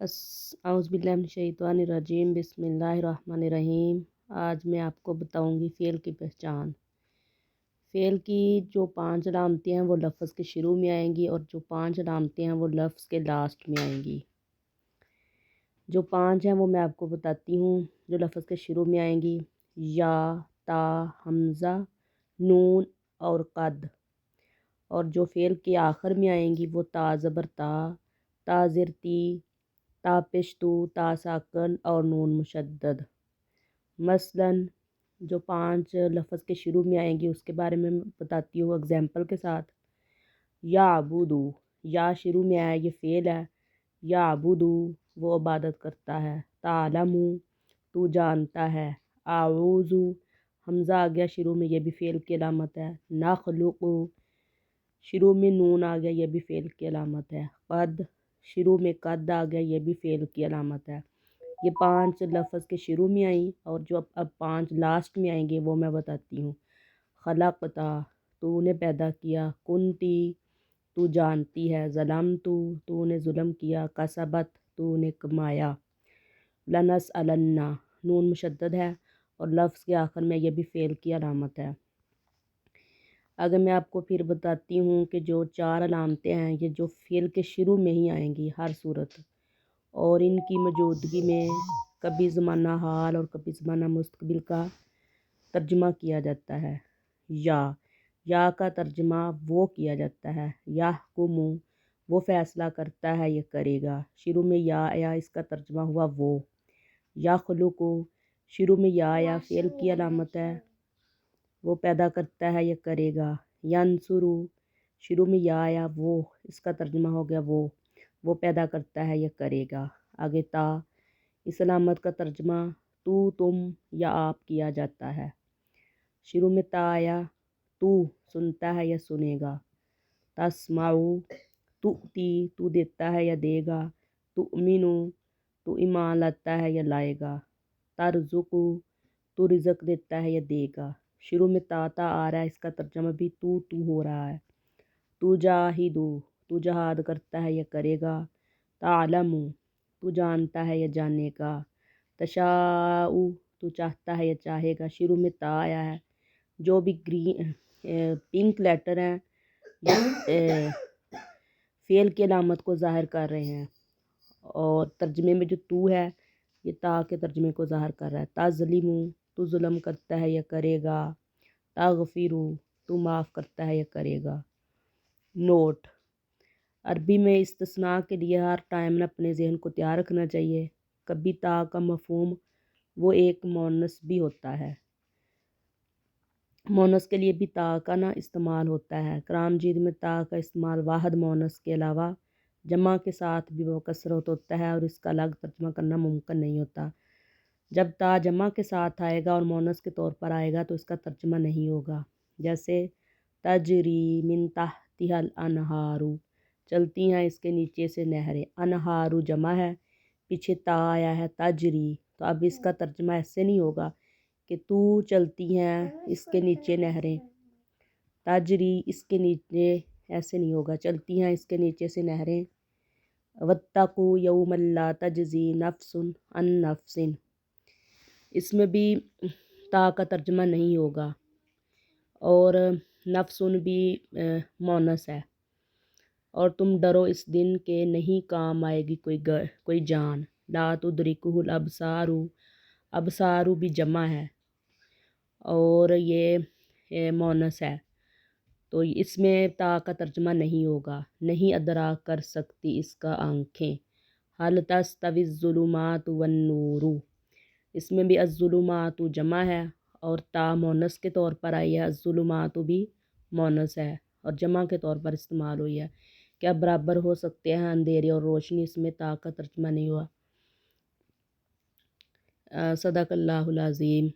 अऊज़ु बिल्लाहि मिनश्शैतानिर्रजीम बिस्मिल्लाहिर्रहमानिर्रहीम। आज मैं आपको बताऊंगी फ़ेल की पहचान। फ़ेल की जो 5 अलामतें हैं वो लफ्ज़ के शुरू में आएंगी और जो 5 अलामतें हैं वो लफ्ज़ के लास्ट में आएंगी। जो 5 हैं वो मैं आपको बताती हूँ। जो लफ्ज़ के शुरू में आएंगी या, ता, हमज़ा, नून और क़द। और जो फ़ेल के आखिर में आएंगी वो ता ज़बर ता ज़ेर ती, ता पेश तू, ता साकन और नून मुशद्दद। मसलन जो 5 लफ्ज़ के शुरू में आएंगी उसके बारे में बताती हूँ एग्ज़ाम्पल के साथ। या अबूदू, या शुरू में आया ये फ़ेल है। या अबूदू वो इबादत करता है। तालमू तू जानता है। आऊज़ू हमज़ा आ गया शुरू में, ये भी फ़ेल की अलामत है। नख़लुक़ु शुरू में नून आ गया, ये भी फ़ेल की अलामत है। क़द शुरू में क़द आ गया, ये भी फ़ेल की अलामत है। ये 5 लफ्ज़ के शुरू में आई और जो अब 5 लास्ट में आएंगे वो मैं बताती हूँ। खलक़ता तूने पैदा किया। कुंती तू जानती है। ज़लमतु तूने जुल्म किया। कसबत तूने कमाया। लनसअलन्ना नून मुशद्दद है और लफ्ज़ के आखिर में ये भी फ़ेल की अलामत है। अगर मैं आपको फिर बताती हूँ कि जो 4 अलामतें हैं ये जो फ़ेल के शुरू में ही आएंगी हर सूरत, और इनकी मौजूदगी में कभी ज़माना हाल और कभी ज़माना मुस्तक़बिल का तर्जमा किया जाता है। या का तर्जमा वो किया जाता है। यहकुमु वो फ़ैसला करता है, ये करेगा। शुरू में या आया, इसका तर्जमा हुआ वो। यख़लुक़ु शुरू में या आया, फ़ेल की अलामत है, वो पैदा करता है, ये करेगा। यंसुरु शुरू में या आया, वो इसका तर्जमा हो गया वो पैदा करता है, ये करेगा। आगे ता इस अलामत का तर्जमा तू, तुम या आप किया जाता है। शुरू में ता आया, तू सुनता है या सुनेगा। तस्माउ तुअती तू देता है या देगा। तुअमिनु तू ईमान लाता है या लाएगा। तरज़ुक़ु तू रिज़्क़ देता है या देगा। शुरू में ता आ रहा है, इसका तर्जमा भी तू हो रहा है। तुजाहिदु तू जहाद करता है या करेगा। तालमु तू जानता है या जानेगा। तशाउ तू चाहता है या चाहेगा। शुरू में ता आया है। जो भी पिंक लेटर हैं ये फ़ेल की अलामत को ज़ाहिर कर रहे हैं, और तर्जमे में जो तू है ये ता के तर्जमे को ज़ाहिर कर रहा है। तज़लिमु तू जुल्म करता है या करेगा। तग़फ़िरु तू माफ़ करता है या करेगा। नोट: अरबी में इस्तिस्ना के लिए हर टाइम अपने ज़हन को तैयार रखना चाहिए। कभी ता का मफ़हूम वो एक मोनस भी होता है। मोनस के लिए भी ता का इस्तेमाल होता है। करामजीद में ता का इस्तेमाल वाहद मोनस के अलावा जमा के साथ भी कसरत होता है और इसका अलग तर्जमा करना मुमकिन नहीं होता। जब ता जमा के साथ आएगा और मोनस के तौर पर आएगा तो इसका तर्जमा नहीं होगा। जैसे तजरी मिन तहतिहल अनहारू चलती हैं इसके नीचे से नहरें। अनहारू जमा है, पीछे ता आया है तजरी, तो अब इसका तर्जमा ऐसे नहीं होगा कि तू चलती हैं इसके नीचे नहरें। तजरी इसके नीचे ऐसे नहीं होगा, चलती हैं इसके नीचे से नहरें। वत्तकू यौमल ला तजज़ी नफ्सुन अन नफ्सिन, इसमें भी ता का तर्जमा नहीं होगा। और नफ्सुन भी मोनस है। और तुम डरो इस दिन के नहीं काम आएगी कोई जान। ला तुदरिकुहुल अबसारू, अबसारू भी जमा है और ये मोनस है, तो इसमें ता का तर्जमा नहीं होगा। नहीं अदरा कर सकती इसका आँखें। हल तस्तविज़्ज़ुलुमातु वन्नूरु, इसमें भी अज़्ज़ुलुमातु जमा है और ता मोनस के तौर पर आई है। अज़्ज़ुलुमातु भी मोनस है और जमा के तौर पर इस्तेमाल हुई है। क्या बराबर हो सकते हैं अंधेरे और रोशनी, इसमें ता का तर्जमा नहीं हुआ। सदक़ल्लाहुल अज़ीम।